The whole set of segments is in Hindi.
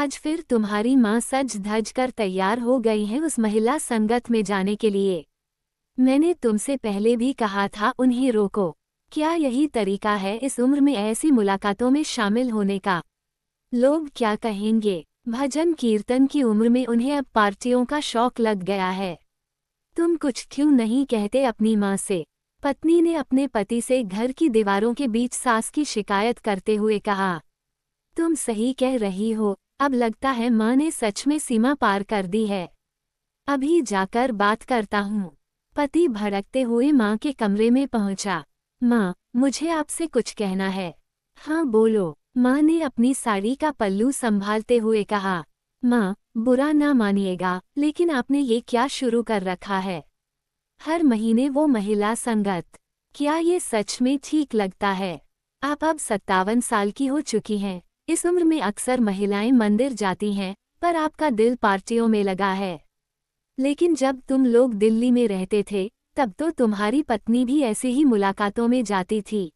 आज फिर तुम्हारी माँ सज धज कर तैयार हो गई है उस महिला संगत में जाने के लिए। मैंने तुमसे पहले भी कहा था उन्हें रोको। क्या यही तरीका है इस उम्र में ऐसी मुलाकातों में शामिल होने का? लोग क्या कहेंगे? भजन कीर्तन की उम्र में उन्हें अब पार्टियों का शौक लग गया है। तुम कुछ क्यों नहीं कहते अपनी माँ से? पत्नी ने अपने पति से घर की दीवारों के बीच सास की शिकायत करते हुए कहा। तुम सही कह रही हो, अब लगता है माँ ने सच में सीमा पार कर दी है। अभी जाकर बात करता हूँ। पति भड़कते हुए माँ के कमरे में पहुँचा। माँ, मुझे आपसे कुछ कहना है। हाँ बोलो, माँ ने अपनी साड़ी का पल्लू संभालते हुए कहा। माँ, बुरा ना मानिएगा, लेकिन आपने ये क्या शुरू कर रखा है? हर महीने वो महिला संगत, क्या ये सच में ठीक लगता है? आप अब 57 साल की हो चुकी हैं। इस उम्र में अक्सर महिलाएं मंदिर जाती हैं, पर आपका दिल पार्टियों में लगा है। लेकिन जब तुम लोग दिल्ली में रहते थे, तब तो तुम्हारी पत्नी भी ऐसे ही मुलाकातों में जाती थी।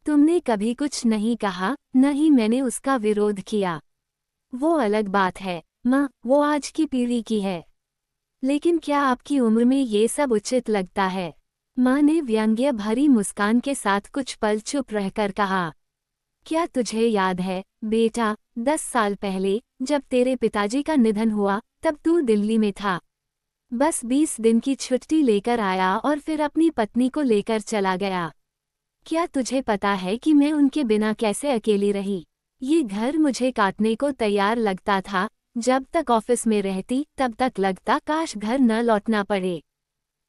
तुमने कभी कुछ नहीं कहा, न ही मैंने उसका विरोध किया। वो अलग बात है माँ, वो आज की पीढ़ी की है। लेकिन क्या आपकी उम्र में ये सब उचित लगता है? माँ ने व्यंग्य भरी मुस्कान के साथ कुछ पल चुप रहकर कहा। क्या तुझे याद है बेटा, 10 साल पहले जब तेरे पिताजी का निधन हुआ, तब तू दिल्ली में था। बस 20 दिन की छुट्टी लेकर आया और फिर अपनी पत्नी को लेकर चला गया। क्या तुझे पता है कि मैं उनके बिना कैसे अकेली रही? ये घर मुझे काटने को तैयार लगता था। जब तक ऑफिस में रहती तब तक लगता काश घर न लौटना पड़े।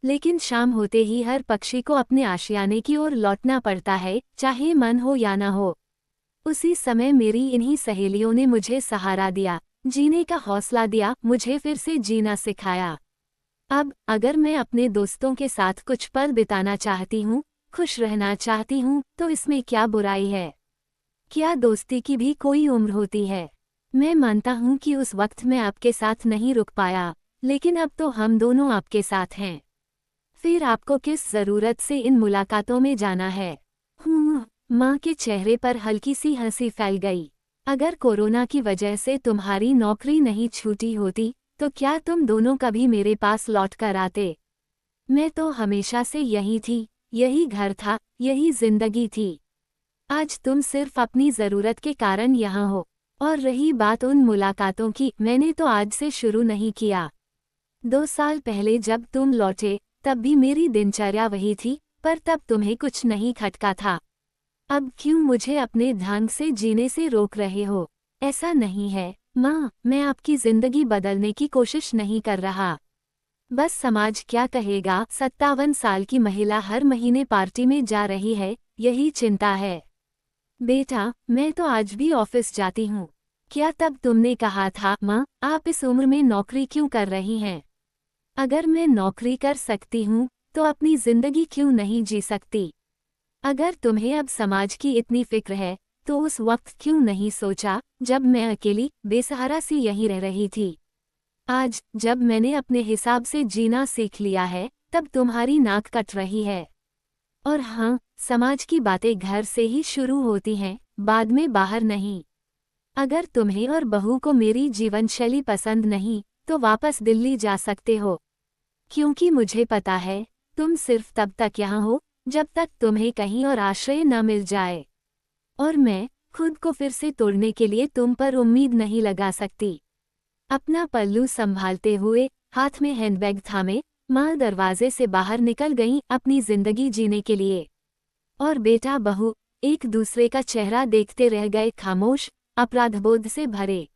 लेकिन शाम होते ही हर पक्षी को अपने आशियाने की ओर लौटना पड़ता है, चाहे मन हो या न हो। उसी समय मेरी इन्हीं सहेलियों ने मुझे सहारा दिया, जीने का हौसला दिया, मुझे फिर से जीना सिखाया। अब अगर मैं अपने दोस्तों के साथ कुछ पल बिताना चाहती हूँ, खुश रहना चाहती हूँ, तो इसमें क्या बुराई है? क्या दोस्ती की भी कोई उम्र होती है? मैं मानता हूँ कि उस वक्त मैं आपके साथ नहीं रुक पाया, लेकिन अब तो हम दोनों आपके साथ हैं। फिर आपको किस ज़रूरत से इन मुलाकातों में जाना है? माँ के चेहरे पर हल्की सी हंसी फैल गई। अगर कोरोना की वजह से तुम्हारी नौकरी नहीं छूटी होती, तो क्या तुम दोनों कभी मेरे पास लौट कर आते? मैं तो हमेशा से यही थी, यही घर था, यही जिंदगी थी। आज तुम सिर्फ अपनी ज़रूरत के कारण यहाँ हो। और रही बात उन मुलाकातों की, मैंने तो आज से शुरू नहीं किया। 2 साल पहले जब तुम लौटे, तब भी मेरी दिनचर्या वही थी, पर तब तुम्हें कुछ नहीं खटका था। अब क्यों मुझे अपने ढंग से जीने से रोक रहे हो? ऐसा नहीं है माँ, मैं आपकी जिंदगी बदलने की कोशिश नहीं कर रहा। बस समाज क्या कहेगा? 57 साल की महिला हर महीने पार्टी में जा रही है, यही चिंता है। बेटा, मैं तो आज भी ऑफिस जाती हूँ। क्या तब तुमने कहा था माँ, आप इस उम्र में नौकरी क्यों कर रही हैं? अगर मैं नौकरी कर सकती हूँ, तो अपनी जिंदगी क्यों नहीं जी सकती? अगर तुम्हें अब समाज की इतनी फिक्र है, तो उस वक्त क्यों नहीं सोचा, जब मैं अकेली बेसहारा सी यहीं रह रही थी? आज जब मैंने अपने हिसाब से जीना सीख लिया है, तब तुम्हारी नाक कट रही है। और हाँ, समाज की बातें घर से ही शुरू होती हैं, बाद में बाहर नहीं। अगर तुम्हें और बहू को मेरी जीवनशैली पसंद नहीं, तो वापस दिल्ली जा सकते हो। क्योंकि मुझे पता है, तुम सिर्फ तब तक यहाँ हो, जब तक तुम्हें कहीं और आश्रय न मिल जाए। और मैं खुद को फिर से तोड़ने के लिए तुम पर उम्मीद नहीं लगा सकती। अपना पल्लू संभालते हुए, हाथ में हैंडबैग थामे, माँ दरवाजे से बाहर निकल गईं अपनी जिंदगी जीने के लिए। और बेटा बहू एक दूसरे का चेहरा देखते रह गए खामोश, अपराधबोध से भरे।